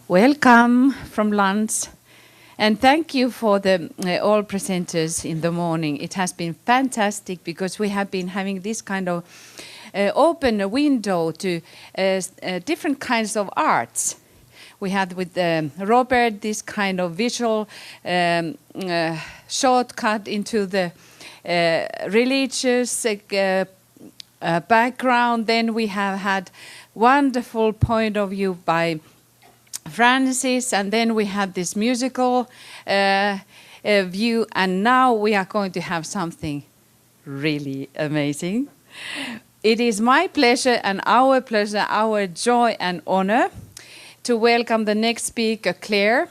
Welcome from lunch. And thank you for the all presenters in the morning. It has been fantastic because we have been having this kind of open window to different kinds of arts. We had with Robert this kind of visual shortcut into the religious background. Then we have had wonderful point of view by Francis, and then we had this musical view, and now we are going to have something really amazing. It is my pleasure, our joy and honor to welcome the next speaker, Claire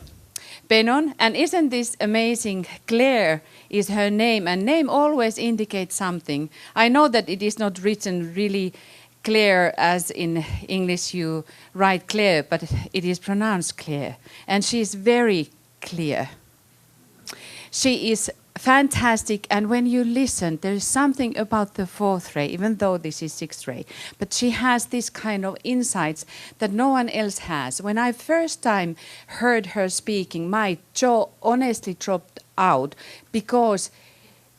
Beynon. And isn't this amazing? Claire is her name, and name always indicates something. I know that it is not written really Claire, as in English you write Claire, but it is pronounced Claire. And she is very clear. She is fantastic, and when you listen, there is something about the fourth ray, even though this is sixth ray. But she has this kind of insights that no one else has. When I first time heard her speaking, my jaw honestly dropped out, because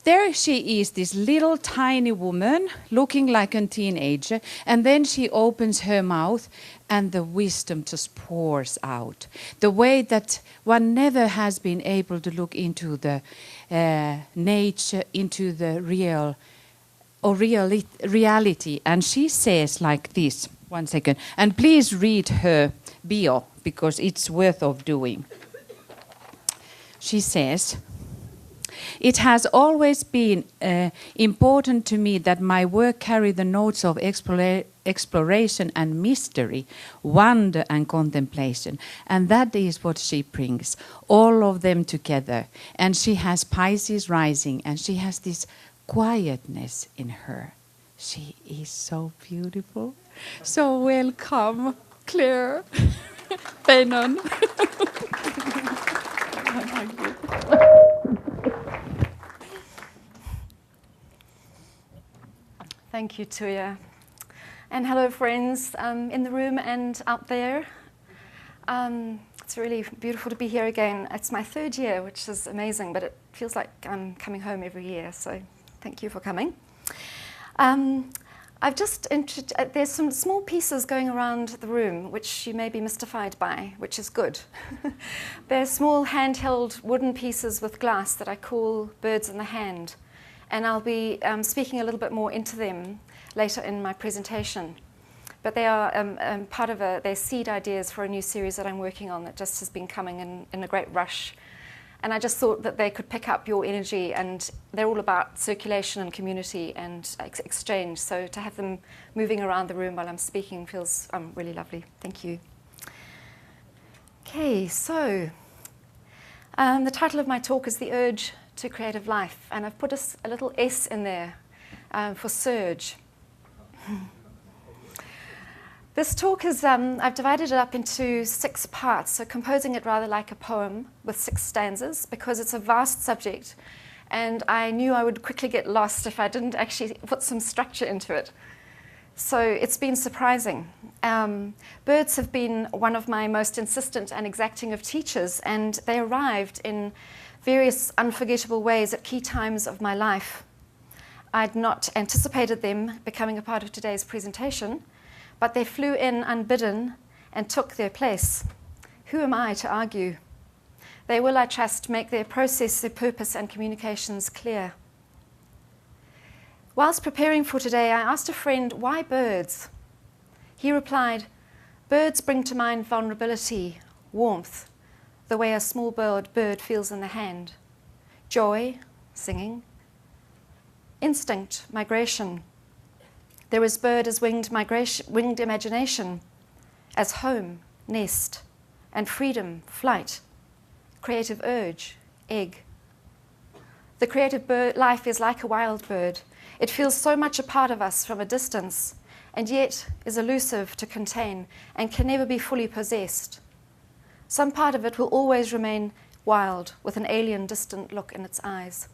there she is, this little tiny woman looking like a teenager, and then she opens her mouth and the wisdom just pours out. The way that one never has been able to look into the nature, into the real or reality. And she says like this, one second, and please read her bio because it's worth of doing. She says, "It has always been important to me that my work carry the notes of exploration and mystery, wonder and contemplation. And that is what she brings, all of them together. And she has Pisces rising, and she has this quietness in her. She is so beautiful. So welcome, Claire Beynon." Thank you, Tuija. And hello, friends in the room and out there. It's really beautiful to be here again. It's my third year, which is amazing, but it feels like I'm coming home every year, so thank you for coming. There's some small pieces going around the room, which you may be mystified by, which is good. They're small handheld wooden pieces with glass that I call birds in the hand. And I'll be speaking a little bit more into them later in my presentation. But they are part of they're seed ideas for a new series that I'm working on that just has been coming in a great rush. And I just thought that they could pick up your energy, and they're all about circulation and community and exchange. So to have them moving around the room while I'm speaking feels really lovely. Thank you. Okay, so the title of my talk is The Urge to Creative Life, and I've put a little S in there for surge. This talk is, I've divided it up into 6 parts, so composing it rather like a poem with 6 stanzas, because it's a vast subject, and I knew I would quickly get lost if I didn't actually put some structure into it. So it's been surprising. Birds have been one of my most insistent and exacting of teachers, and they arrived in various unforgettable ways at key times of my life. I'd not anticipated them becoming a part of today's presentation, but they flew in unbidden and took their place. Who am I to argue? They will, I trust, make their process, their purpose and communications clear. Whilst preparing for today, I asked a friend, why birds? He replied, birds bring to mind vulnerability, warmth, the way a small bird feels in the hand. Joy, singing. Instinct, migration. There is bird as winged imagination, as home, nest, and freedom, flight. Creative urge, egg. The creative life is like a wild bird. It feels so much a part of us from a distance, and yet is elusive to contain and can never be fully possessed. Some part of it will always remain wild, with an alien, distant look in its eyes.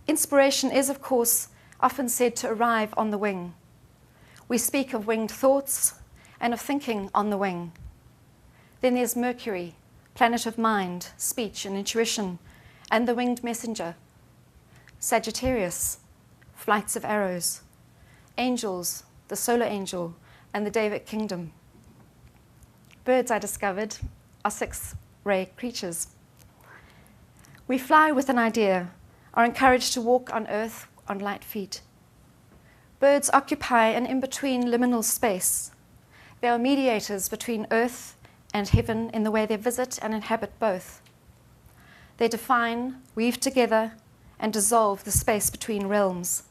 Inspiration is, of course, often said to arrive on the wing. We speak of winged thoughts and of thinking on the wing. Then there's Mercury, planet of mind, speech and intuition, and the winged messenger. Sagittarius, flights of arrows. Angels, the solar angel, and the David kingdom. Birds, I discovered, are six-ray creatures. We fly with an idea, are encouraged to walk on earth on light feet. Birds occupy an in-between liminal space. They are mediators between earth and heaven in the way they visit and inhabit both. They define, weave together, and dissolve the space between realms.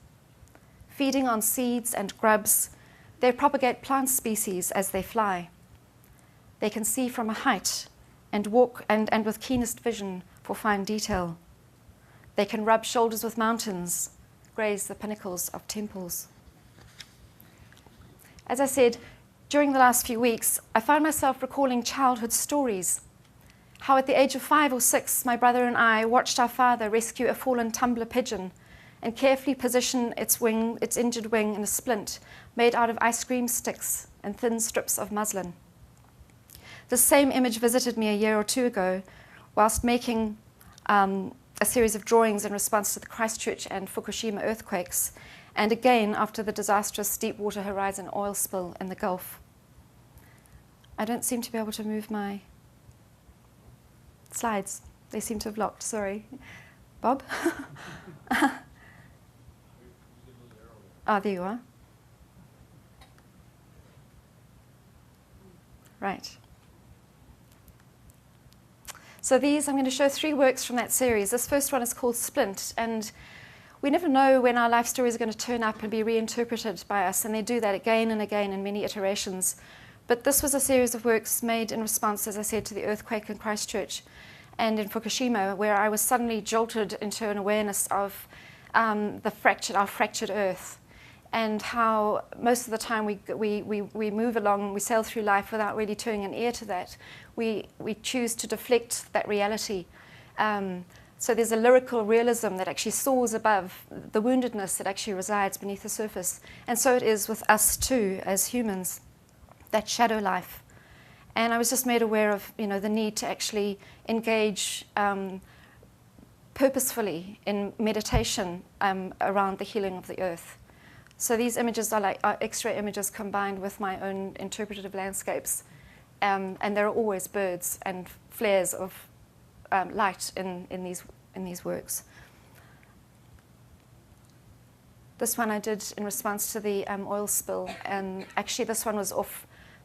Feeding on seeds and grubs, they propagate plant species as they fly. They can see from a height and walk and with keenest vision for fine detail. They can rub shoulders with mountains, graze the pinnacles of temples. As I said, during the last few weeks, I found myself recalling childhood stories. How at the age of 5 or 6, my brother and I watched our father rescue a fallen tumbler pigeon and carefully position its injured wing in a splint made out of ice cream sticks and thin strips of muslin. The same image visited me a year or two ago whilst making a series of drawings in response to the Christchurch and Fukushima earthquakes, and again after the disastrous Deepwater Horizon oil spill in the Gulf. I don't seem to be able to move my slides. They seem to have locked, sorry. Bob? Oh, there you are. Right. So I'm going to show 3 works from that series. This first one is called Splint, and we never know when our life stories are going to turn up and be reinterpreted by us, and they do that again and again in many iterations. But this was a series of works made in response, as I said, to the earthquake in Christchurch and in Fukushima, where I was suddenly jolted into an awareness of our fractured earth, and how most of the time we move along, we sail through life without really turning an ear to that. We choose to deflect that reality. So there's a lyrical realism that actually soars above the woundedness that actually resides beneath the surface. And so it is with us too, as humans, that shadow life. And I was just made aware of, the need to actually engage purposefully in meditation around the healing of the earth. So these images are X-ray images combined with my own interpretative landscapes. And there are always birds and flares of light in these works. This one I did in response to the oil spill, and actually this one was off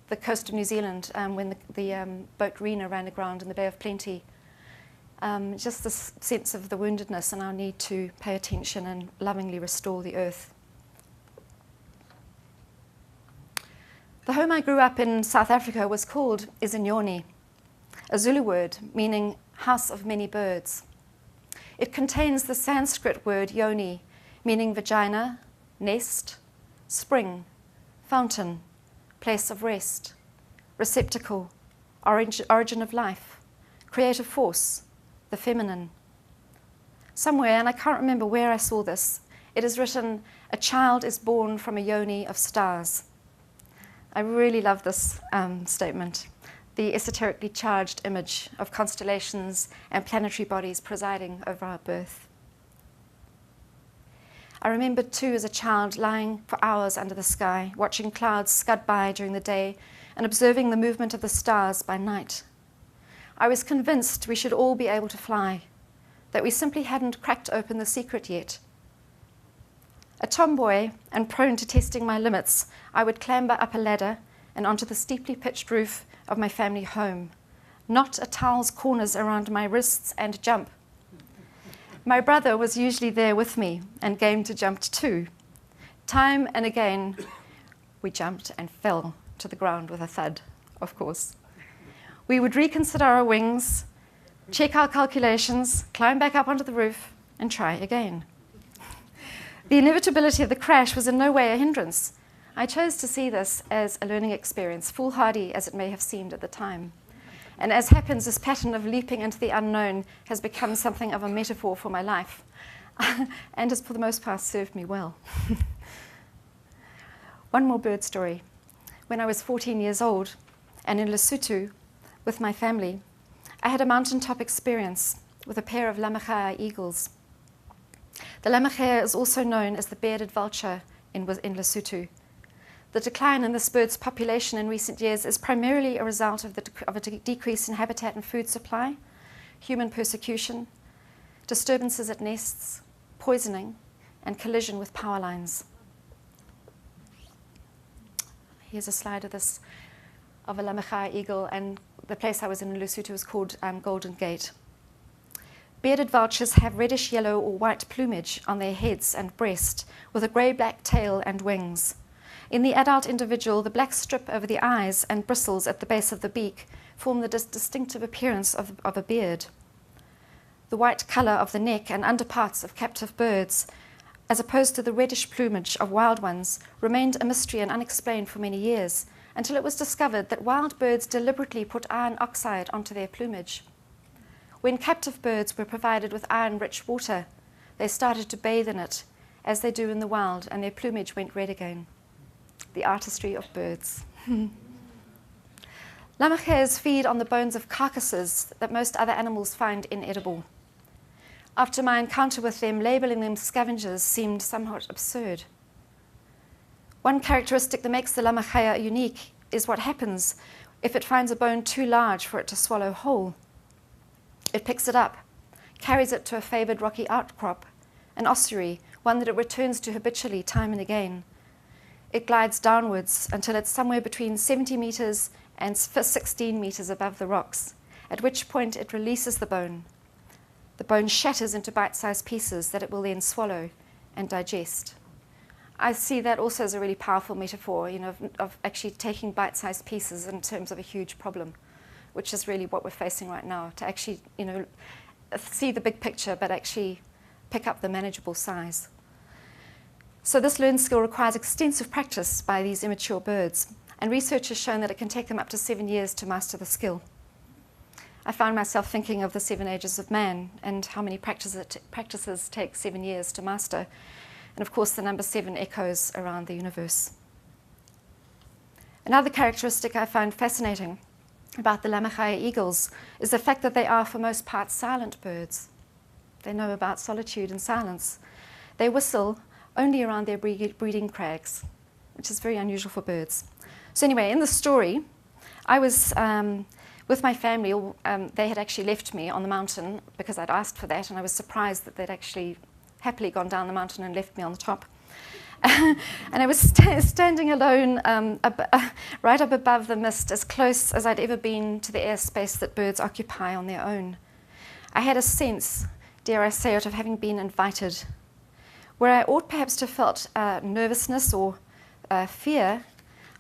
the coast of New Zealand when the boat Rena ran aground in the Bay of Plenty. Just this sense of the woundedness and our need to pay attention and lovingly restore the earth. The home I grew up in South Africa was called Izinyoni, a Zulu word meaning house of many birds. It contains the Sanskrit word yoni, meaning vagina, nest, spring, fountain, place of rest, receptacle, origin of life, creative force, the feminine. Somewhere, and I can't remember where I saw this, it is written, "A child is born from a yoni of stars." I really love this statement, the esoterically charged image of constellations and planetary bodies presiding over our birth. I remember too as a child lying for hours under the sky, watching clouds scud by during the day and observing the movement of the stars by night. I was convinced we should all be able to fly, that we simply hadn't cracked open the secret yet. A tomboy and prone to testing my limits, I would clamber up a ladder and onto the steeply pitched roof of my family home, knot a towel's corners around my wrists and jump. My brother was usually there with me and game to jump too. Time and again, we jumped and fell to the ground with a thud, of course. We would reconsider our wings, check our calculations, climb back up onto the roof, and try again. The inevitability of the crash was in no way a hindrance. I chose to see this as a learning experience, foolhardy as it may have seemed at the time. And as happens, this pattern of leaping into the unknown has become something of a metaphor for my life, and has for the most part served me well. One more bird story. When I was 14 years old, and in Lesotho, with my family, I had a mountaintop experience with a pair of lammergeier eagles. The lammergeier is also known as the bearded vulture in Lesotho. The decline in this bird's population in recent years is primarily a result of a decrease in habitat and food supply, human persecution, disturbances at nests, poisoning, and collision with power lines. Here's a slide of a lammergeier eagle, and the place I was in Lesotho was called Golden Gate. Bearded vultures have reddish yellow or white plumage on their heads and breast, with a grey-black tail and wings. In the adult individual, the black strip over the eyes and bristles at the base of the beak form the distinctive appearance of a beard. The white colour of the neck and underparts of captive birds, as opposed to the reddish plumage of wild ones, remained a mystery and unexplained for many years, until it was discovered that wild birds deliberately put iron oxide onto their plumage. When captive birds were provided with iron-rich water, they started to bathe in it, as they do in the wild, and their plumage went red again. The artistry of birds. Lammergeiers feed on the bones of carcasses that most other animals find inedible. After my encounter with them, labelling them scavengers seemed somewhat absurd. One characteristic that makes the lammergeier unique is what happens if it finds a bone too large for it to swallow whole. It picks it up, carries it to a favoured rocky outcrop, an ossuary, one that it returns to habitually time and again. It glides downwards until it's somewhere between 70 metres and 16 metres above the rocks, at which point it releases the bone. The bone shatters into bite-sized pieces that it will then swallow and digest. I see that also as a really powerful metaphor, of actually taking bite-sized pieces in terms of a huge problem, which is really what we're facing right now, to actually, see the big picture, but actually pick up the manageable size. So this learned skill requires extensive practice by these immature birds, and research has shown that it can take them up to 7 years to master the skill. I found myself thinking of the 7 ages of man and how many practices take 7 years to master. And of course, the number 7 echoes around the universe. Another characteristic I find fascinating about the lammergeier eagles is the fact that they are, for most part, silent birds. They know about solitude and silence. They whistle only around their breeding crags, which is very unusual for birds. So anyway, in the story, I was with my family. They had actually left me on the mountain because I'd asked for that, and I was surprised that they'd actually happily gone down the mountain and left me on the top. And I was standing alone right up above the mist, as close as I'd ever been to the airspace that birds occupy on their own. I had a sense, dare I say it, of having been invited. Where I ought perhaps to have felt nervousness or fear,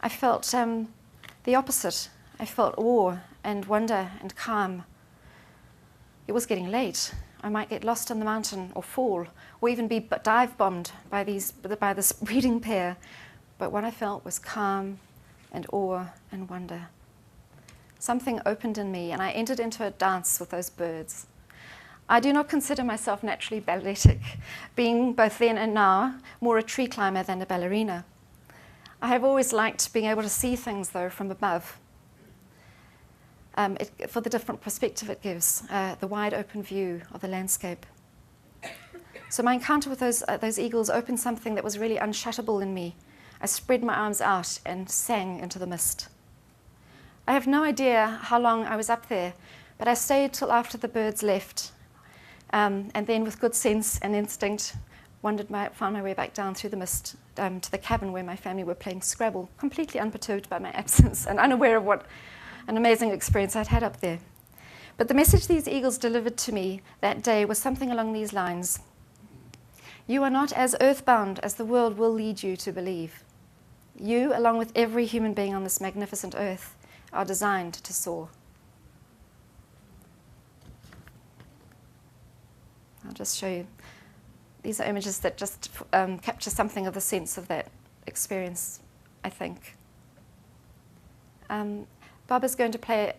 I felt the opposite. I felt awe and wonder and calm. It was getting late. I might get lost on the mountain or fall, or even be dive-bombed by this breeding pair. But what I felt was calm and awe and wonder. Something opened in me, and I entered into a dance with those birds. I do not consider myself naturally balletic, being both then and now more a tree climber than a ballerina. I have always liked being able to see things, though, from above. For the different perspective it gives, the wide open view of the landscape. So my encounter with those eagles opened something that was really unshuttable in me. I spread my arms out and sang into the mist. I have no idea how long I was up there, but I stayed till after the birds left, and then with good sense and instinct, found my way back down through the mist to the cabin where my family were playing Scrabble, completely unperturbed by my absence and unaware of what an amazing experience I'd had up there. But the message these eagles delivered to me that day was something along these lines. You are not as earthbound as the world will lead you to believe. You, along with every human being on this magnificent earth, are designed to soar. I'll just show you. These are images that just capture something of the sense of that experience, I think. Bob is going to play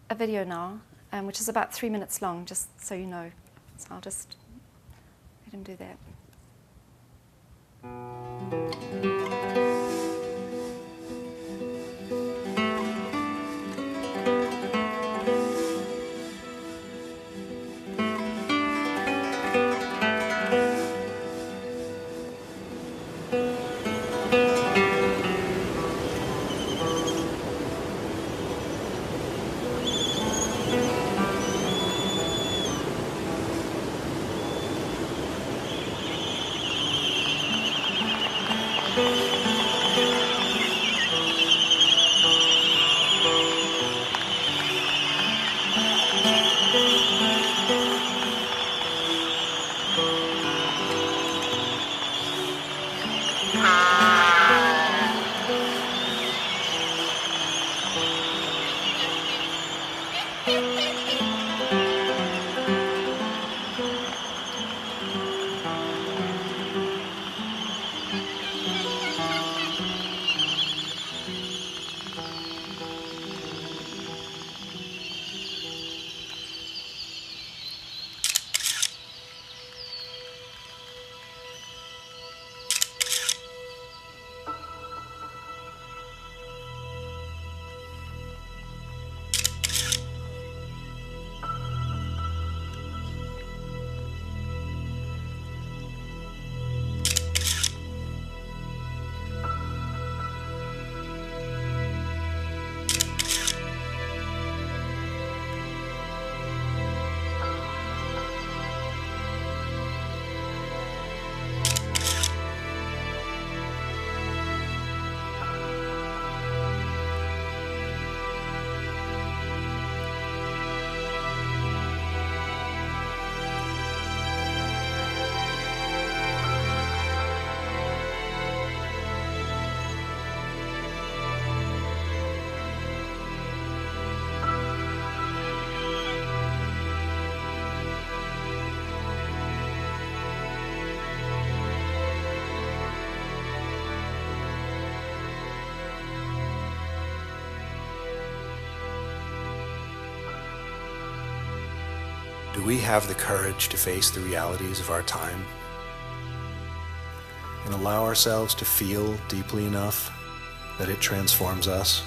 a video now, which is about 3 minutes long, just so you know. So I'll just let him do that. Do we have the courage to face the realities of our time and allow ourselves to feel deeply enough that it transforms us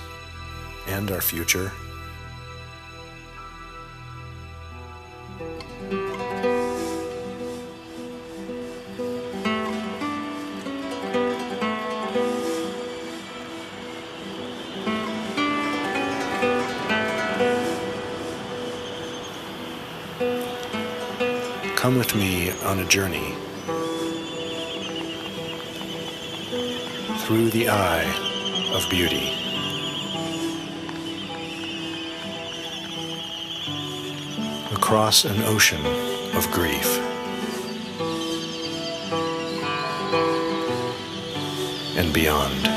and our future? Come with me on a journey through the eye of beauty. Across an ocean of grief. And beyond.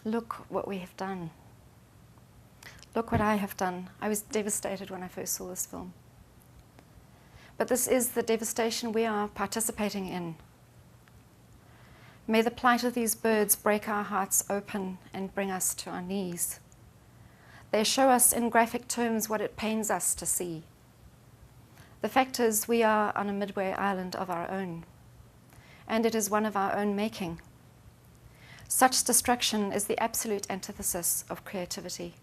Look what we have done. Look what I have done. I was devastated when I first saw this film. But this is the devastation we are participating in. May the plight of these birds break our hearts open and bring us to our knees. They show us in graphic terms what it pains us to see. The fact is, we are on a midway island of our own, and it is one of our own making. Such destruction is the absolute antithesis of creativity.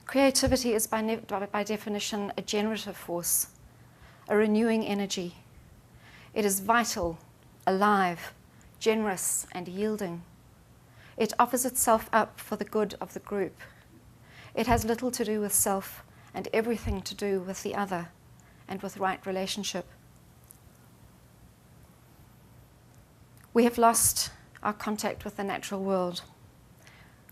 Creativity is by definition a generative force, a renewing energy. It is vital, alive, generous, and yielding. It offers itself up for the good of the group. It has little to do with self and everything to do with the other and with right relationship. We have lost our contact with the natural world.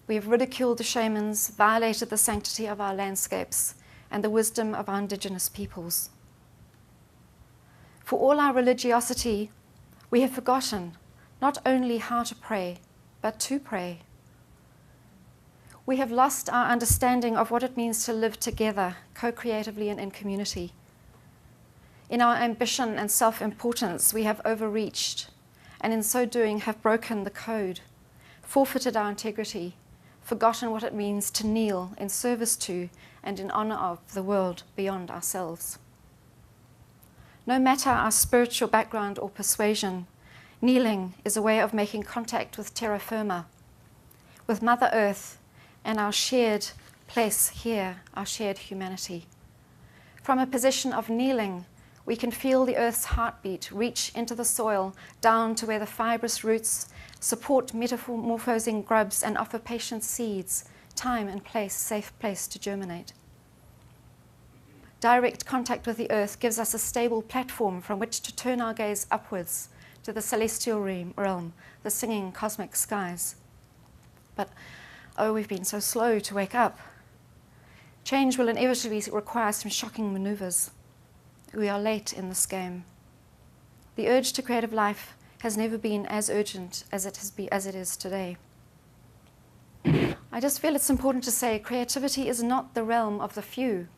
We have ridiculed the shamans, violated the sanctity of our landscapes and the wisdom of our indigenous peoples. For all our religiosity, we have forgotten not only how to pray, but to pray. We have lost our understanding of what it means to live together, co-creatively and in community. In our ambition and self-importance, we have overreached, and in so doing have broken the code, forfeited our integrity, forgotten what it means to kneel in service to and in honor of the world beyond ourselves. No matter our spiritual background or persuasion, kneeling is a way of making contact with terra firma, with Mother Earth and our shared place here, our shared humanity. From a position of kneeling, we can feel the earth's heartbeat reach into the soil, down to where the fibrous roots support metamorphosing grubs and offer patient seeds, time and place, safe place to germinate. Direct contact with the earth gives us a stable platform from which to turn our gaze upwards to the celestial realm, the singing cosmic skies. But, oh, we've been so slow to wake up. Change will inevitably require some shocking maneuvers. We are late in this game. The urge to creative life has never been as urgent as it is today. I just feel it's important to say creativity is not the realm of the few.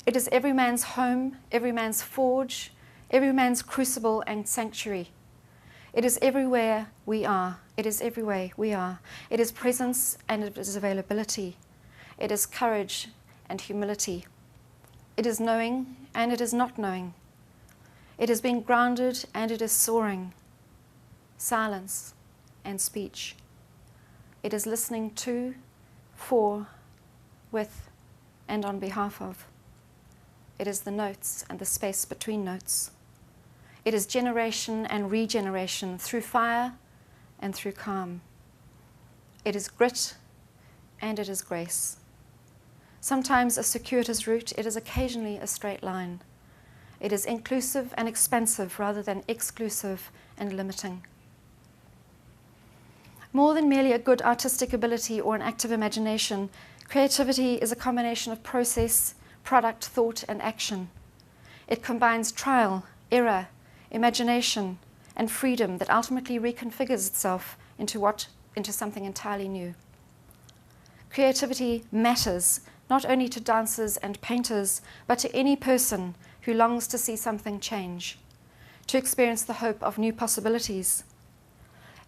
It is every man's home, every man's forge, every man's crucible and sanctuary. It is everywhere we are. It is everywhere we are. It is presence and it is availability. It is courage and humility. It is knowing and it is not knowing. It is being grounded and it is soaring. Silence and speech. It is listening to, for, with, and on behalf of. It is the notes and the space between notes. It is generation and regeneration through fire and through calm. It is grit and it is grace. Sometimes a circuitous route, it is occasionally a straight line. It is inclusive and expansive rather than exclusive and limiting. More than merely a good artistic ability or an active imagination, creativity is a combination of process, product, thought, and action. It combines trial, error, imagination, and freedom that ultimately reconfigures itself into something entirely new. Creativity matters not only to dancers and painters, but to any person who longs to see something change, to experience the hope of new possibilities.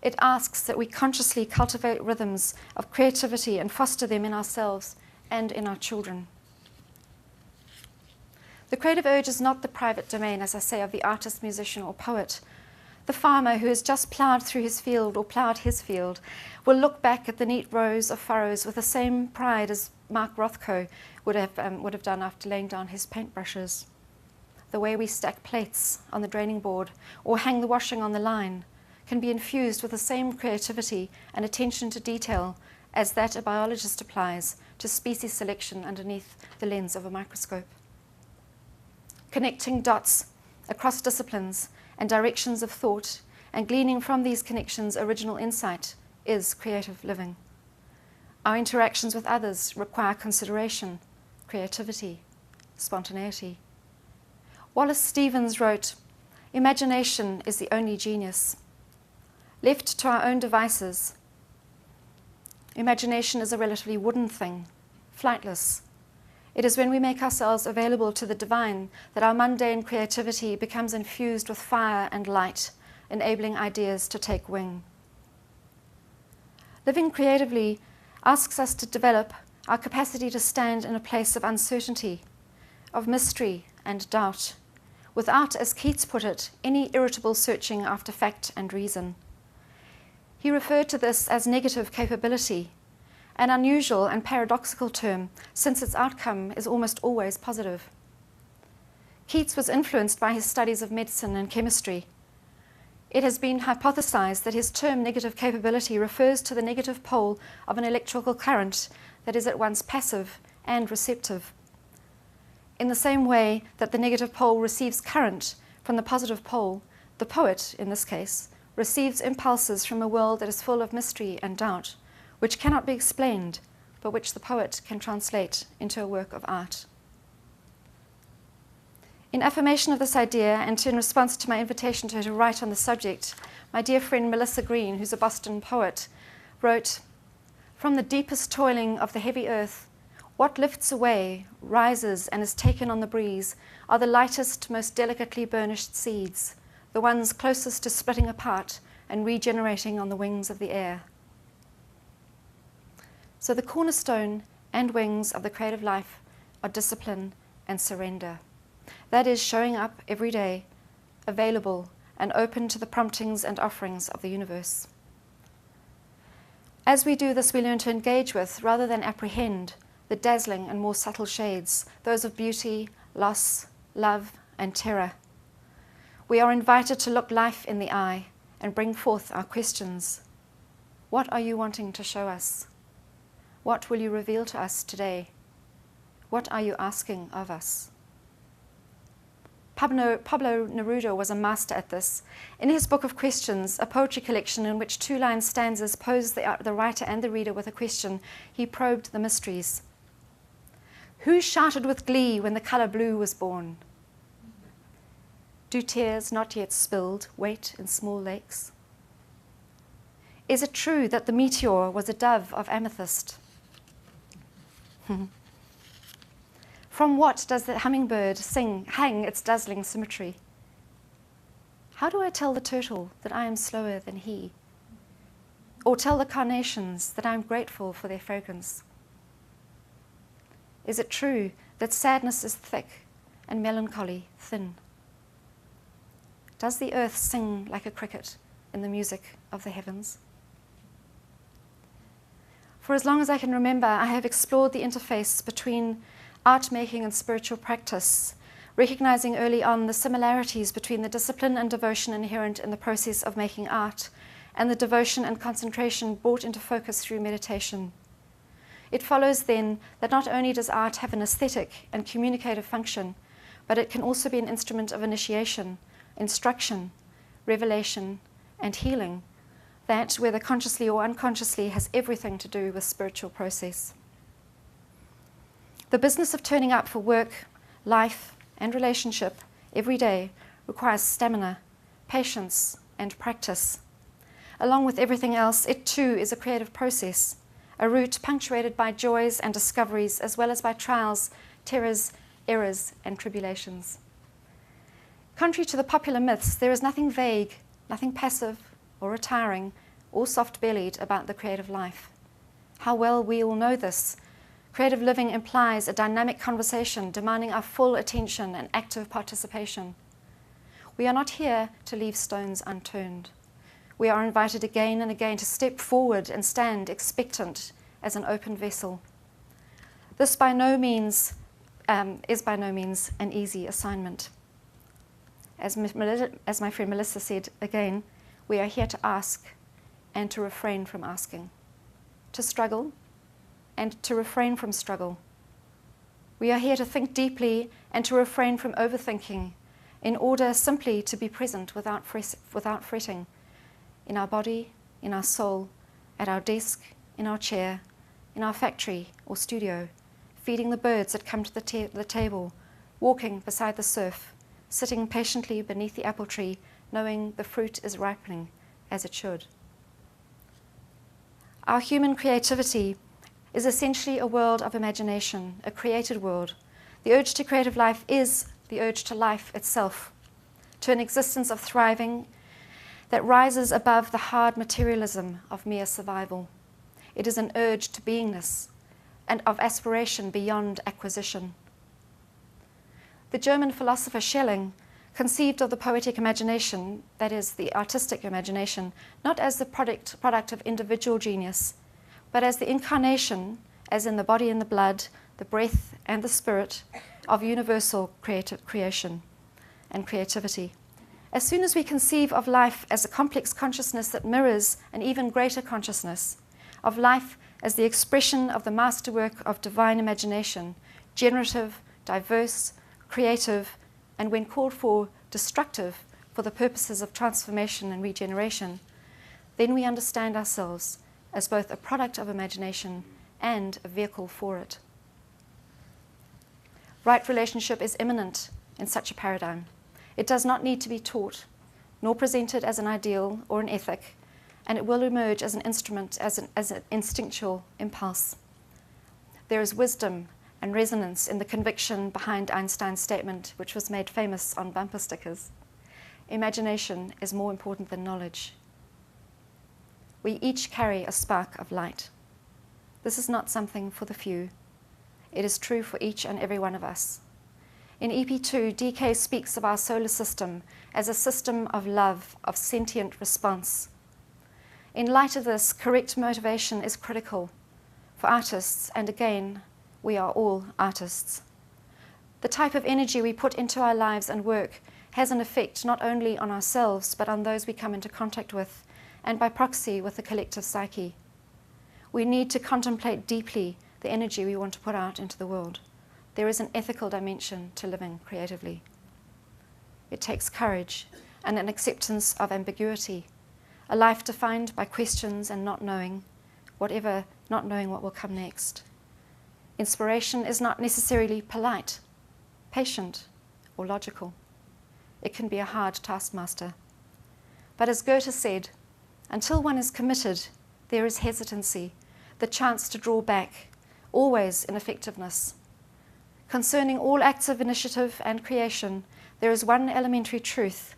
It asks that we consciously cultivate rhythms of creativity and foster them in ourselves and in our children. The creative urge is not the private domain, as I say, of the artist, musician, or poet. The farmer who has just ploughed through his field or ploughed his field will look back at the neat rows of furrows with the same pride as Mark Rothko would have done after laying down his paintbrushes. The way we stack plates on the draining board or hang the washing on the line can be infused with the same creativity and attention to detail as that a biologist applies to species selection underneath the lens of a microscope. Connecting dots across disciplines and directions of thought and gleaning from these connections original insight is creative living. Our interactions with others require consideration, creativity, spontaneity. Wallace Stevens wrote, "Imagination is the only genius. Left to our own devices, imagination is a relatively wooden thing, flightless. It is when we make ourselves available to the divine that our mundane creativity becomes infused with fire and light, enabling ideas to take wing." Living creatively asks us to develop our capacity to stand in a place of uncertainty, of mystery and doubt, without, as Keats put it, any irritable searching after fact and reason. He referred to this as negative capability, an unusual and paradoxical term since its outcome is almost always positive. Keats was influenced by his studies of medicine and chemistry. It has been hypothesized that his term negative capability refers to the negative pole of an electrical current that is at once passive and receptive. In the same way that the negative pole receives current from the positive pole, the poet, in this case, receives impulses from a world that is full of mystery and doubt, which cannot be explained, but which the poet can translate into a work of art. In affirmation of this idea, and in response to my invitation to her to write on the subject, my dear friend Melissa Green, who's a Boston poet, wrote, "From the deepest toiling of the heavy earth, what lifts away, rises, and is taken on the breeze are the lightest, most delicately burnished seeds, the ones closest to splitting apart and regenerating on the wings of the air." So the cornerstone and wings of the creative life are discipline and surrender. That is, showing up every day, available and open to the promptings and offerings of the universe. As we do this, we learn to engage with, rather than apprehend, the dazzling and more subtle shades, those of beauty, loss, love, and terror. We are invited to look life in the eye and bring forth our questions. What are you wanting to show us? What will you reveal to us today? What are you asking of us? Pablo Neruda was a master at this. In his book of questions, a poetry collection in which 2-line stanzas pose the writer and the reader with a question, he probed the mysteries. Who shouted with glee when the color blue was born? Do tears not yet spilled wait in small lakes? Is it true that the meteor was a dove of amethyst? From what does the hummingbird hang its dazzling symmetry? How do I tell the turtle that I am slower than he? Or tell the carnations that I am grateful for their fragrance? Is it true that sadness is thick and melancholy thin? Does the earth sing like a cricket in the music of the heavens? For as long as I can remember, I have explored the interface between art making and spiritual practice, recognizing early on the similarities between the discipline and devotion inherent in the process of making art and the devotion and concentration brought into focus through meditation. It follows then that not only does art have an aesthetic and communicative function, but it can also be an instrument of initiation, instruction, revelation, and healing that, whether consciously or unconsciously, has everything to do with spiritual process. The business of turning up for work, life, and relationship every day requires stamina, patience, and practice. Along with everything else, it too is a creative process, a route punctuated by joys and discoveries, as well as by trials, terrors, errors, and tribulations. Contrary to the popular myths, there is nothing vague, nothing passive or retiring or soft-bellied about the creative life. How well we all know this. Creative living implies a dynamic conversation demanding our full attention and active participation. We are not here to leave stones unturned. We are invited again and again to step forward and stand expectant as an open vessel. This is by no means an easy assignment. As my friend Melissa said again, we are here to ask and to refrain from asking, to struggle and to refrain from struggle. We are here to think deeply and to refrain from overthinking, in order simply to be present without fretting, in our body, in our soul, at our desk, in our chair, in our factory or studio, feeding the birds that come to the table, walking beside the surf, sitting patiently beneath the apple tree, knowing the fruit is ripening as it should. Our human creativity is essentially a world of imagination, a created world. The urge to creative life is the urge to life itself, to an existence of thriving that rises above the hard materialism of mere survival. It is an urge to beingness and of aspiration beyond acquisition. The German philosopher Schelling conceived of the poetic imagination, that is, the artistic imagination, not as the product of individual genius, but as the incarnation, as in the body and the blood, the breath and the spirit, of universal creation and creativity. As soon as we conceive of life as a complex consciousness that mirrors an even greater consciousness, of life as the expression of the masterwork of divine imagination, generative, diverse, creative, and when called for, destructive for the purposes of transformation and regeneration, then we understand ourselves as both a product of imagination and a vehicle for it. Right relationship is immanent in such a paradigm. It does not need to be taught, nor presented as an ideal or an ethic, and it will emerge as an instrument, as an instinctual impulse. There is wisdom and resonance in the conviction behind Einstein's statement, which was made famous on bumper stickers. Imagination is more important than knowledge. We each carry a spark of light. This is not something for the few. It is true for each and every one of us. In EP2, DK speaks of our solar system as a system of love, of sentient response. In light of this, correct motivation is critical for artists, and again, we are all artists. The type of energy we put into our lives and work has an effect not only on ourselves, but on those we come into contact with, and by proxy with the collective psyche. We need to contemplate deeply the energy we want to put out into the world. There is an ethical dimension to living creatively. It takes courage and an acceptance of ambiguity, a life defined by questions and not knowing what will come next. Inspiration is not necessarily polite, patient, or logical. It can be a hard taskmaster. But as Goethe said, until one is committed, there is hesitancy, the chance to draw back, always ineffectiveness. Concerning all acts of initiative and creation, there is one elementary truth,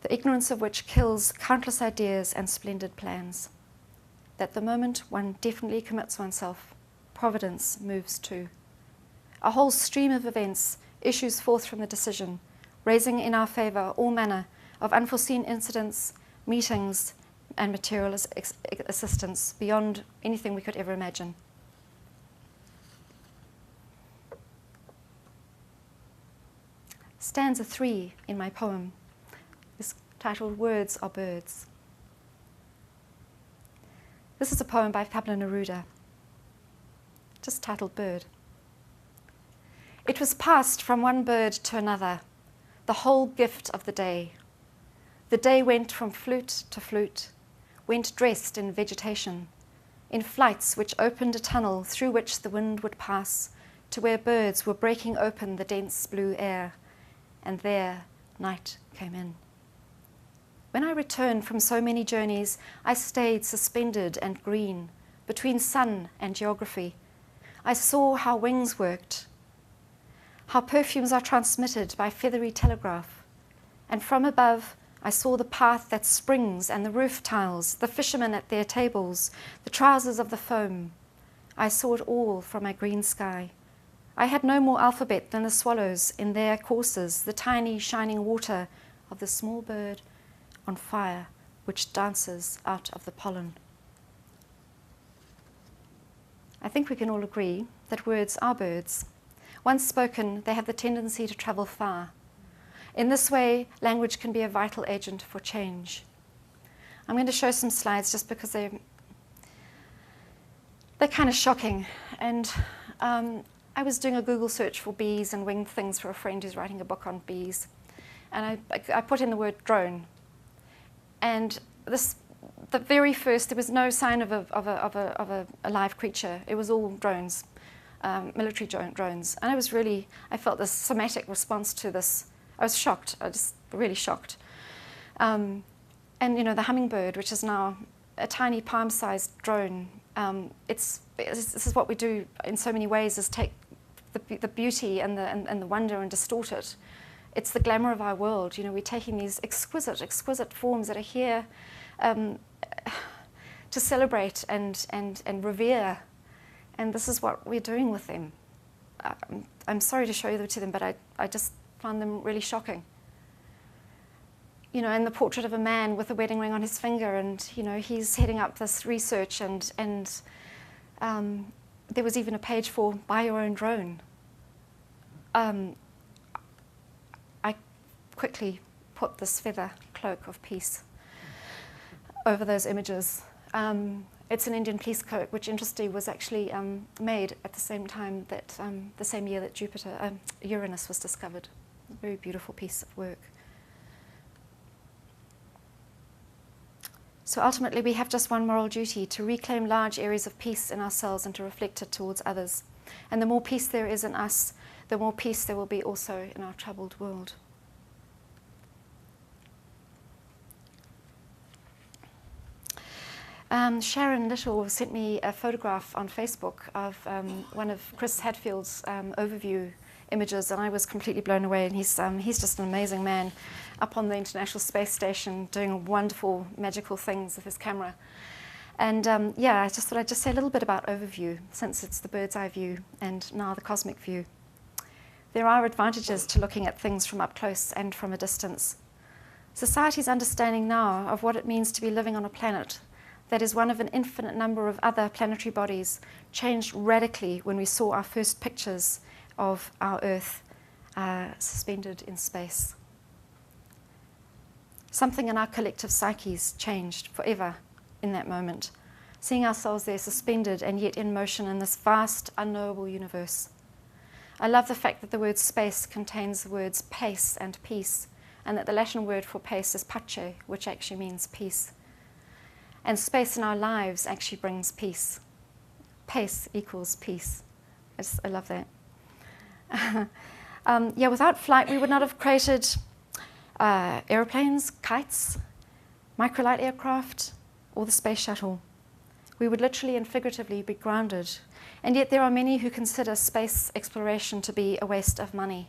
the ignorance of which kills countless ideas and splendid plans. That the moment one definitely commits oneself, providence moves too. A whole stream of events issues forth from the decision, raising in our favor all manner of unforeseen incidents, meetings, and material assistance beyond anything we could ever imagine. Stanza 3 in my poem is titled Words Are Birds. This is a poem by Pablo Neruda, just titled Bird. It was passed from one bird to another, the whole gift of the day. The day went from flute to flute, went dressed in vegetation, in flights which opened a tunnel through which the wind would pass, to where birds were breaking open the dense blue air, and there night came in. When I returned from so many journeys, I stayed suspended and green, between sun and geography. I saw how wings worked, how perfumes are transmitted by feathery telegraph, and from above I saw the path that springs and the roof tiles, the fishermen at their tables, the trousers of the foam. I saw it all from my green sky. I had no more alphabet than the swallows in their courses, the tiny shining water of the small bird on fire which dances out of the pollen. I think we can all agree that words are birds. Once spoken, they have the tendency to travel far. In this way, language can be a vital agent for change. I'm going to show some slides just because they're kind of shocking. And I was doing a Google search for bees and winged things for a friend who's writing a book on bees. And I put in the word drone. And the very first, there was no sign of a live creature. It was all drones, military drones. And I felt this somatic response to this. I was shocked. I was really shocked. And the hummingbird, which is now a tiny palm-sized drone. This is what we do in so many ways: is take the beauty and the wonder and distort it. It's the glamour of our world. We're taking these exquisite forms that are here to celebrate and revere, and this is what we're doing with them. I'm sorry to show you to them, but I just found them really shocking. And the portrait of a man with a wedding ring on his finger, and he's heading up this research, and there was even a page for buy your own drone. I quickly put this feather cloak of peace over those images. It's an Indian police cloak, which interestingly was actually made at the same time that the same year that Uranus was discovered. A very beautiful piece of work. So ultimately, we have just one moral duty: to reclaim large areas of peace in ourselves and to reflect it towards others. And the more peace there is in us, the more peace there will be also in our troubled world. Sharon Little sent me a photograph on Facebook of one of Chris Hadfield's overview images, and I was completely blown away. And he's just an amazing man up on the International Space Station doing wonderful, magical things with his camera. And I just thought I'd just say a little bit about overview, since it's the bird's eye view and now the cosmic view. There are advantages to looking at things from up close and from a distance. Society's understanding now of what it means to be living on a planet that is one of an infinite number of other planetary bodies changed radically when we saw our first pictures of our Earth suspended in space. Something in our collective psyches changed forever in that moment, seeing ourselves there suspended and yet in motion in this vast, unknowable universe. I love the fact that the word space contains the words pace and peace, and that the Latin word for pace is pace, which actually means peace. And space in our lives actually brings peace. Pace equals peace. I love that. Without flight, we would not have created airplanes, kites, microlight aircraft, or the space shuttle. We would literally and figuratively be grounded. And yet there are many who consider space exploration to be a waste of money,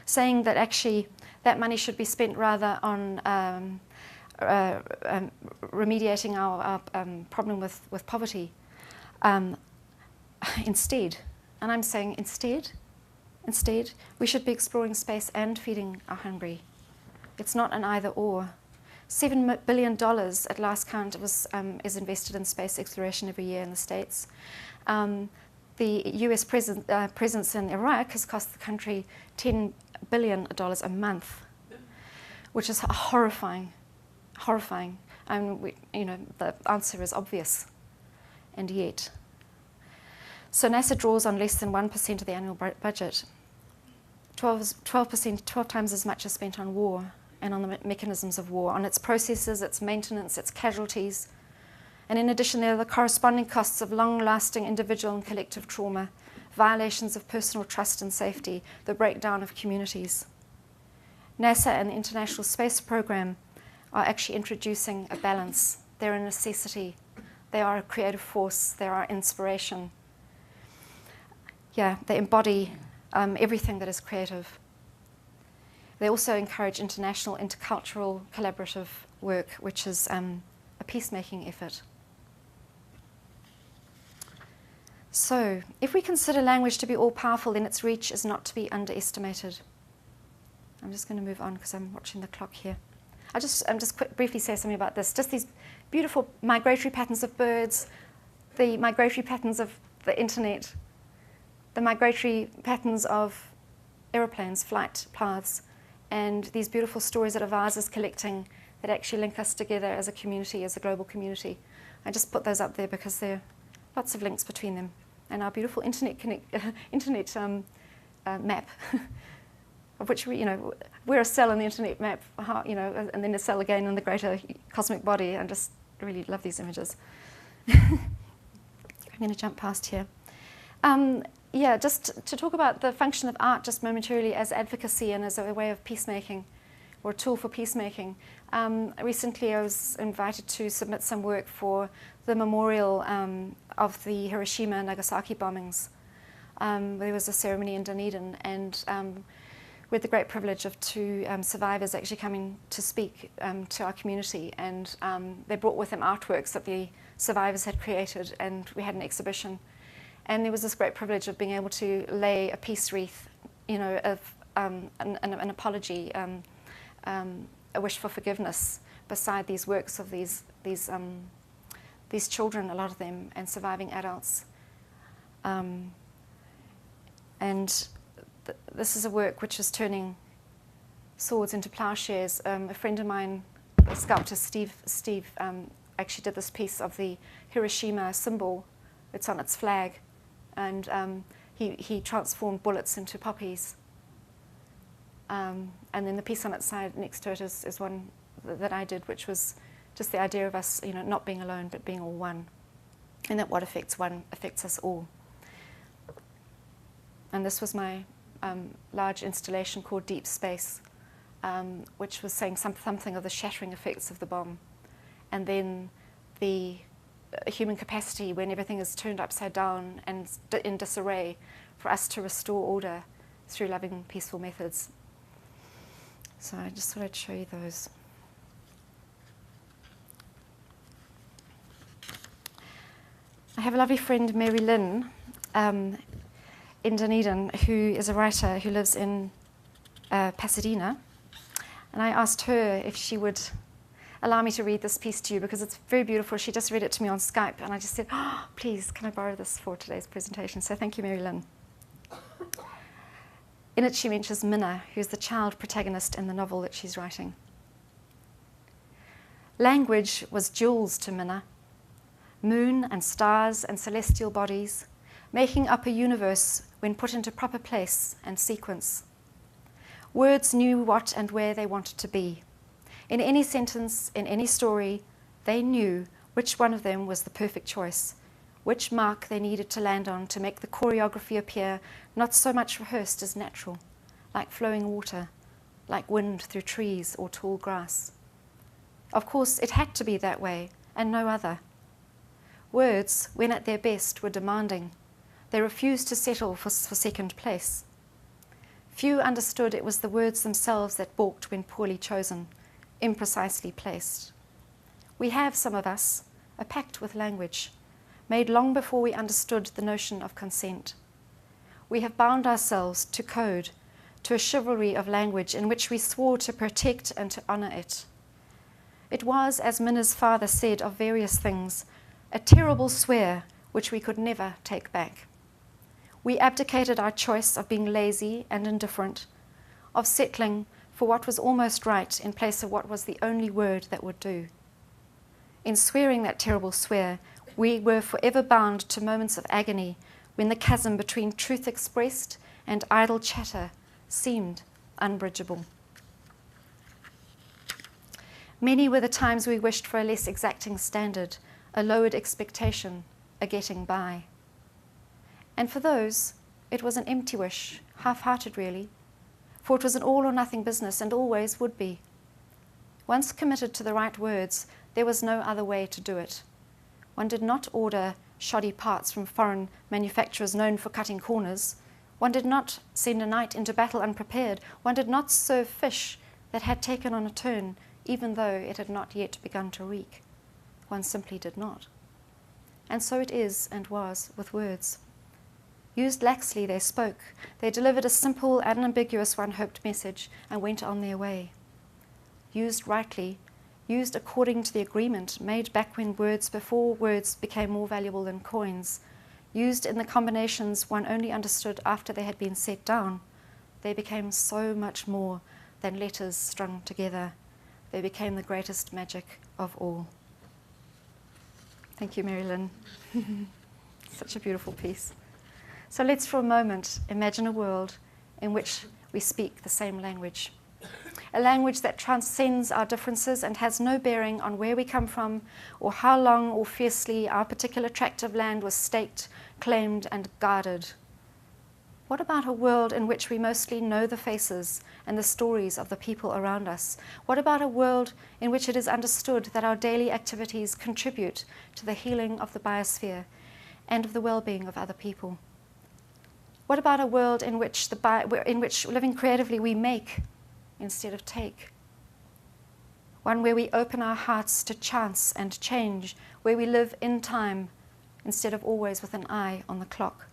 saying that actually that money should be spent rather on remediating our problem with poverty instead. And I'm saying instead, we should be exploring space and feeding our hungry. It's not an either or. $7 billion at last count is invested in space exploration every year in the States. The US presence in Iraq has cost the country $10 billion a month, which is horrifying. And the answer is obvious, and yet. So NASA draws on less than 1% of the annual budget. 12 times as much is spent on war and on the mechanisms of war, on its processes, its maintenance, its casualties. And in addition, there are the corresponding costs of long-lasting individual and collective trauma, violations of personal trust and safety, the breakdown of communities. NASA and the International Space Program are actually introducing a balance. They're a necessity. They are a creative force. They are inspiration. Yeah, they embody everything that is creative. They also encourage international, intercultural, collaborative work, which is a peacemaking effort. So, if we consider language to be all-powerful, then its reach is not to be underestimated. I'm just going to move on because I'm watching the clock here. I'll just briefly say something about this. Just these beautiful migratory patterns of birds, the migratory patterns of the internet, the migratory patterns of aeroplanes, flight paths, and these beautiful stories that Avaz is collecting that actually link us together as a community, as a global community. I just put those up there because there are lots of links between them. And our beautiful internet map, of which we're a cell in the internet map, and then a cell again in the greater cosmic body. I just really love these images. I'm going to jump past here. Just to talk about the function of art just momentarily as advocacy and as a way of peacemaking, or a tool for peacemaking. Recently I was invited to submit some work for the memorial of the Hiroshima and Nagasaki bombings. There was a ceremony in Dunedin, and we had the great privilege of two survivors actually coming to speak to our community, and they brought with them artworks that the survivors had created, and we had an exhibition. And there was this great privilege of being able to lay a peace wreath, of an apology, a wish for forgiveness beside these works of these children, a lot of them, and surviving adults. This is a work which is turning swords into plowshares. A friend of mine, the sculptor Steve, actually did this piece of the Hiroshima symbol. It's on its flag, and he transformed bullets into poppies. And then the piece on its side next to it is one that I did, which was just the idea of us, not being alone, but being all one, and that what affects one affects us all. And this was my large installation called Deep Space, which was saying something of the shattering effects of the bomb, and then the human capacity when everything is turned upside down and in disarray, for us to restore order through loving, peaceful methods. So I just thought I'd show you those. I have a lovely friend, Mary Lynn, in Dunedin, who is a writer who lives in Pasadena. And I asked her if she would allow me to read this piece to you, because it's very beautiful. She just read it to me on Skype, and I just said, please, can I borrow this for today's presentation? So thank you, Mary Lynn. In it, she mentions Minna, who's the child protagonist in the novel that she's writing. Language was jewels to Minna, moon and stars and celestial bodies, making up a universe when put into proper place and sequence. Words knew what and where they wanted to be. In any sentence, in any story, they knew which one of them was the perfect choice, which mark they needed to land on to make the choreography appear not so much rehearsed as natural, like flowing water, like wind through trees or tall grass. Of course, it had to be that way, and no other. Words, when at their best, were demanding. They refused to settle for second place. Few understood it was the words themselves that balked when poorly chosen, imprecisely placed. We have, some of us, a pact with language, made long before we understood the notion of consent. We have bound ourselves to code, to a chivalry of language in which we swore to protect and to honor it. It was, as Minna's father said of various things, a terrible swear which we could never take back. We abdicated our choice of being lazy and indifferent, of settling for what was almost right in place of what was the only word that would do. In swearing that terrible swear, we were forever bound to moments of agony when the chasm between truth expressed and idle chatter seemed unbridgeable. Many were the times we wished for a less exacting standard, a lowered expectation, a getting by. And for those, it was an empty wish, half-hearted really, for it was an all-or-nothing business and always would be. Once committed to the right words, there was no other way to do it. One did not order shoddy parts from foreign manufacturers known for cutting corners. One did not send a knight into battle unprepared. One did not serve fish that had taken on a turn, even though it had not yet begun to reek. One simply did not. And so it is and was with words. Used laxly, they spoke. They delivered a simple, unambiguous, one-hoped message and went on their way. Used rightly, used according to the agreement made back when before words became more valuable than coins, used in the combinations one only understood after they had been set down, they became so much more than letters strung together. They became the greatest magic of all. Thank you, Mary Lynn. Such a beautiful piece. So let's for a moment imagine a world in which we speak the same language. A language that transcends our differences and has no bearing on where we come from or how long or fiercely our particular tract of land was staked, claimed, and guarded. What about a world in which we mostly know the faces and the stories of the people around us? What about a world in which it is understood that our daily activities contribute to the healing of the biosphere and of the well-being of other people? What about a world in which living creatively we make instead of take? One where we open our hearts to chance and change, where we live in time instead of always with an eye on the clock.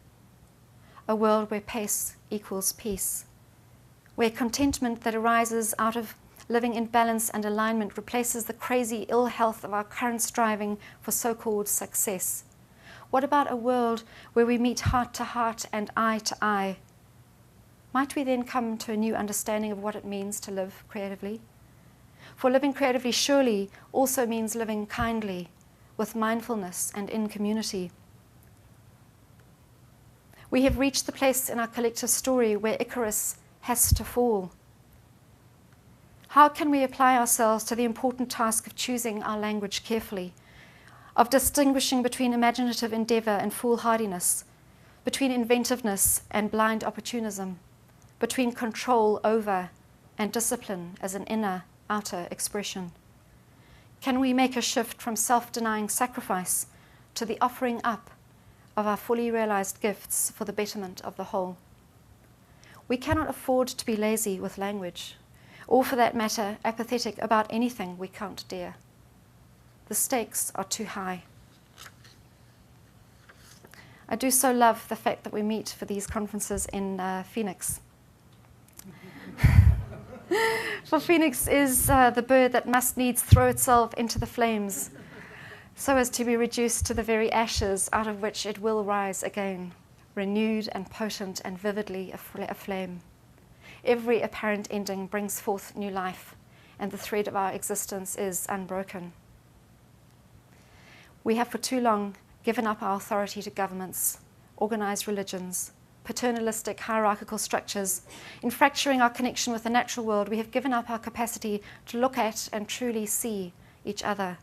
A world where pace equals peace, where contentment that arises out of living in balance and alignment replaces the crazy ill health of our current striving for so-called success. What about a world where we meet heart to heart and eye to eye? Might we then come to a new understanding of what it means to live creatively? For living creatively surely also means living kindly, with mindfulness and in community. We have reached the place in our collective story where Icarus has to fall. How can we apply ourselves to the important task of choosing our language carefully, of distinguishing between imaginative endeavor and foolhardiness, between inventiveness and blind opportunism, between control over and discipline as an inner-outer expression? Can we make a shift from self-denying sacrifice to the offering up of our fully realized gifts for the betterment of the whole? We cannot afford to be lazy with language, or for that matter, apathetic about anything we can't dare. The stakes are too high. I do so love the fact that we meet for these conferences in Phoenix. For Phoenix is the bird that must needs throw itself into the flames, so as to be reduced to the very ashes out of which it will rise again, renewed and potent and vividly aflame. Every apparent ending brings forth new life, and the thread of our existence is unbroken. We have for too long given up our authority to governments, organized religions, paternalistic hierarchical structures. In fracturing our connection with the natural world, we have given up our capacity to look at and truly see each other,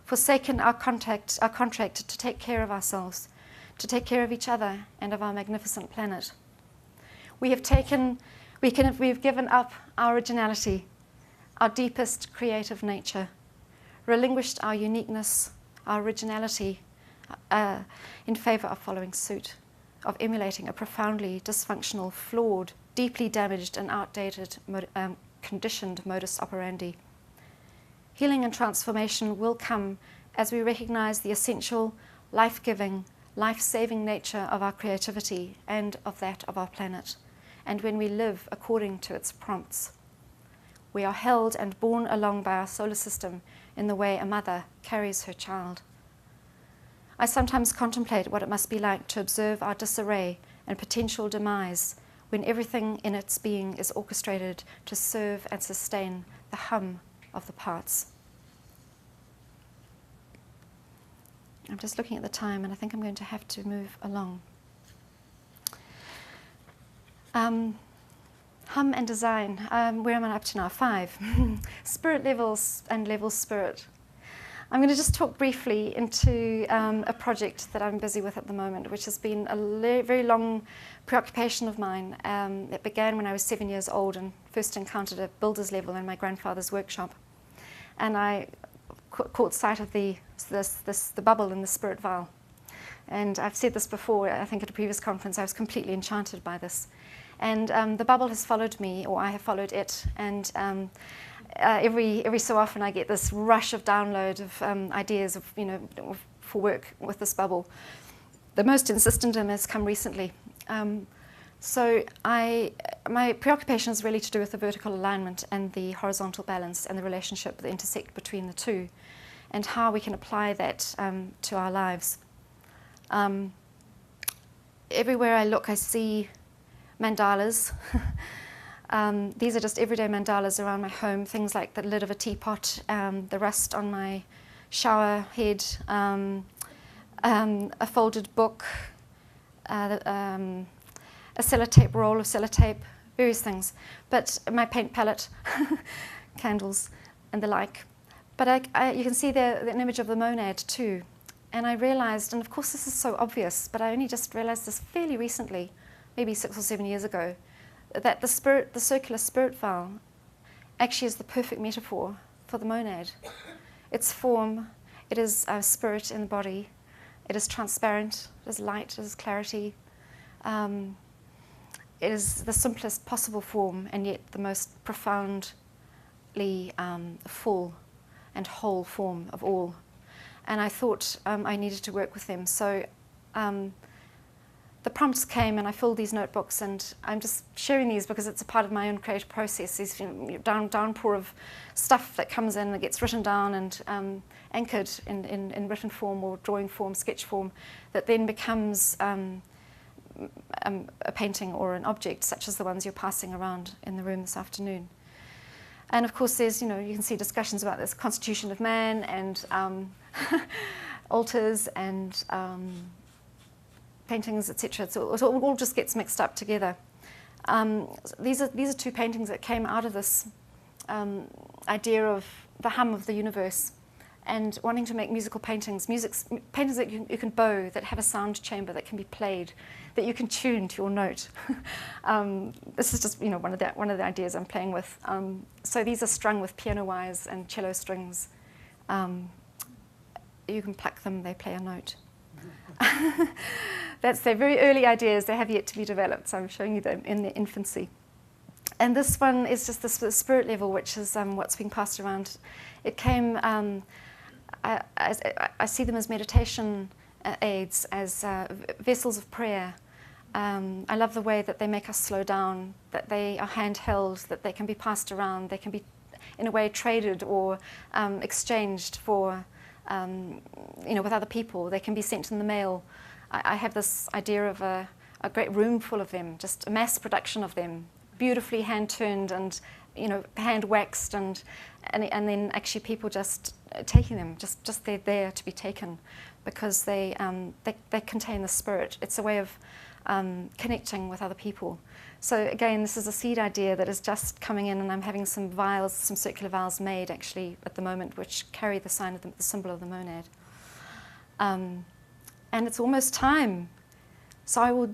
forsaken our contract to take care of ourselves, to take care of each other and of our magnificent planet. We've given up our originality, our deepest creative nature, relinquished our uniqueness, our originality, in favor of following suit, of emulating a profoundly dysfunctional, flawed, deeply damaged and outdated, conditioned modus operandi. Healing and transformation will come as we recognize the essential, life-giving, life-saving nature of our creativity and of that of our planet, and when we live according to its prompts. We are held and borne along by our solar system in the way a mother carries her child. I sometimes contemplate what it must be like to observe our disarray and potential demise when everything in its being is orchestrated to serve and sustain the hum of the parts. I'm just looking at the time and I think I'm going to have to move along. Hum and design, where am I up to now? 5. Spirit levels and level spirit. I'm going to just talk briefly into a project that I'm busy with at the moment, which has been a very long preoccupation of mine. It began when I was 7 years old and first encountered a builder's level in my grandfather's workshop. And I caught sight of the bubble in the spirit vial. And I've said this before, I think at a previous conference, I was completely enchanted by this. And the bubble has followed me, or I have followed it. And every so often I get this rush of download of ideas for work with this bubble. The most insistent has come recently. So my preoccupation is really to do with the vertical alignment and the horizontal balance and the relationship that intersect between the two, and how we can apply that to our lives. Everywhere I look, I see mandalas. These are just everyday mandalas around my home, things like the lid of a teapot, the rust on my shower head, a folded book, a sellotape roll of sellotape, various things. But my paint palette, candles, and the like. But you can see there an image of the monad too. And I realized, and of course this is so obvious, but I only just realized this fairly recently, maybe 6 or 7 years ago, that the circular spirit vial actually is the perfect metaphor for the monad. Its form, it is spirit in the body, it is transparent, it is light, it is clarity. It is the simplest possible form, and yet the most profoundly full and whole form of all. And I thought I needed to work with them. So the prompts came, and I filled these notebooks, and I'm just sharing these because it's a part of my own creative process. These downpour of stuff that comes in, that gets written down and anchored in written form or drawing form, sketch form, that then becomes a painting or an object, such as the ones you're passing around in the room this afternoon. And of course, there's, you can see discussions about this constitution of man and altars and paintings, etc. So it all just gets mixed up together. These are two paintings that came out of this idea of the hum of the universe and wanting to make musical paintings, paintings that you can bow, that have a sound chamber that can be played, that you can tune to your note. This is just one of the ideas I'm playing with. So these are strung with piano wires and cello strings. You can pluck them, they play a note. That's their very early ideas. They have yet to be developed, so I'm showing you them in their infancy. And this one is just the spirit level, which is what's being passed around. It came, I see them as meditation aids, as vessels of prayer. I love the way that they make us slow down, that they are handheld, that they can be passed around, they can be, in a way, traded or exchanged for, with other people. They can be sent in the mail. I have this idea of a great room full of them, just a mass production of them, beautifully hand-turned and hand-waxed, and then actually people just taking them, just they're there to be taken, because they contain the spirit. It's a way of connecting with other people. So again, this is a seed idea that is just coming in, and I'm having some vials, some circular vials made actually at the moment, which carry the sign of the symbol of the monad. And it's almost time. So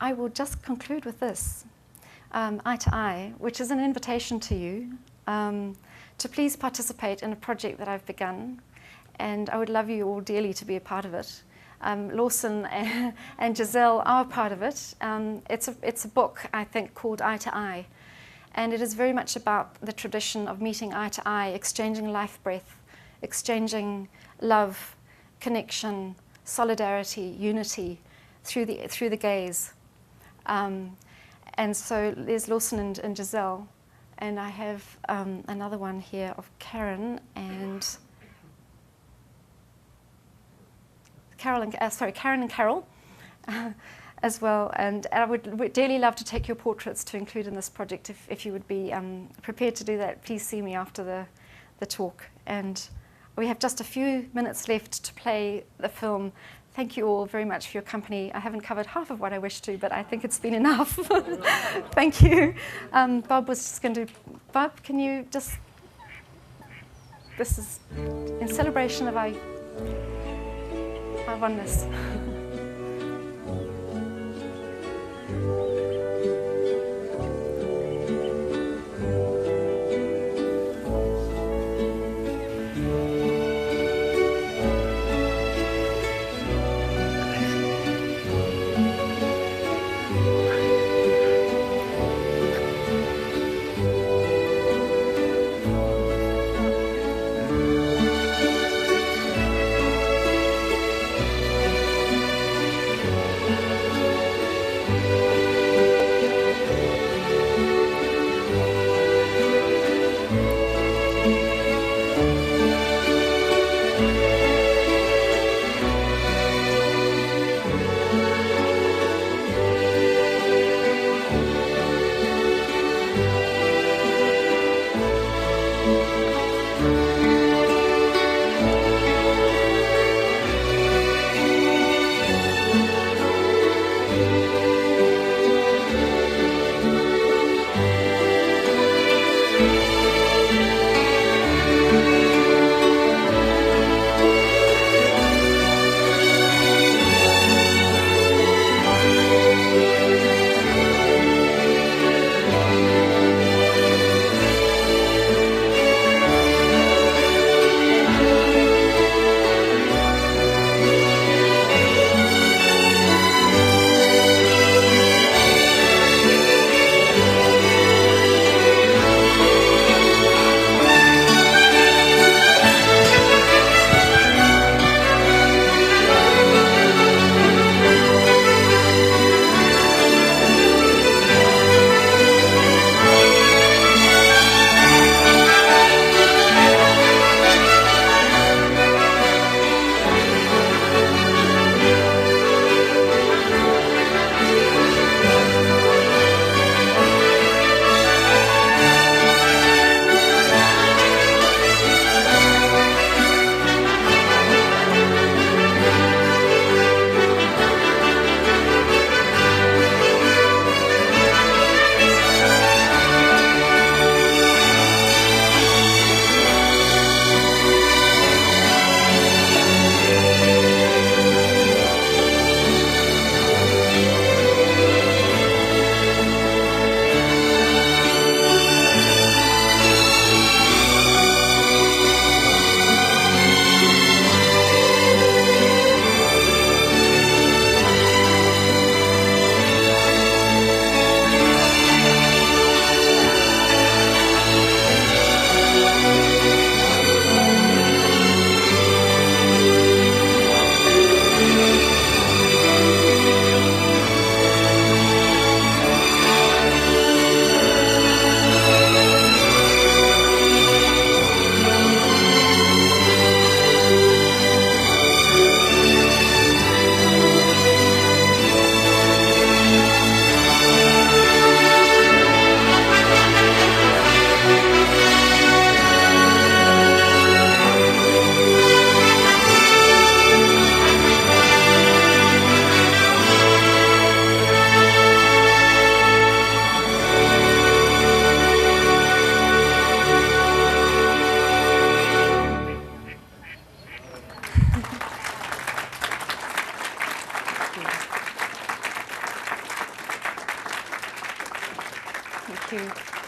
I will just conclude with this. Eye to Eye, which is an invitation to you to please participate in a project that I've begun, and I would love you all dearly to be a part of it. Lawson and Giselle are part of it. It's a book, I think, called Eye to Eye, and it is very much about the tradition of meeting eye to eye, exchanging life breath, exchanging love, connection, solidarity, unity through the gaze. And so there's Lawson and Giselle, and I have another one here of Karen and Karen and Carol as well. And I would dearly love to take your portraits to include in this project. If you would be prepared to do that, please see me after the talk. And we have just a few minutes left to play the film. Thank you all very much for your company. I haven't covered half of what I wished to, but I think it's been enough. Thank you. Bob was just going to... Bob, can you just... this is in celebration of our oneness. Thank you.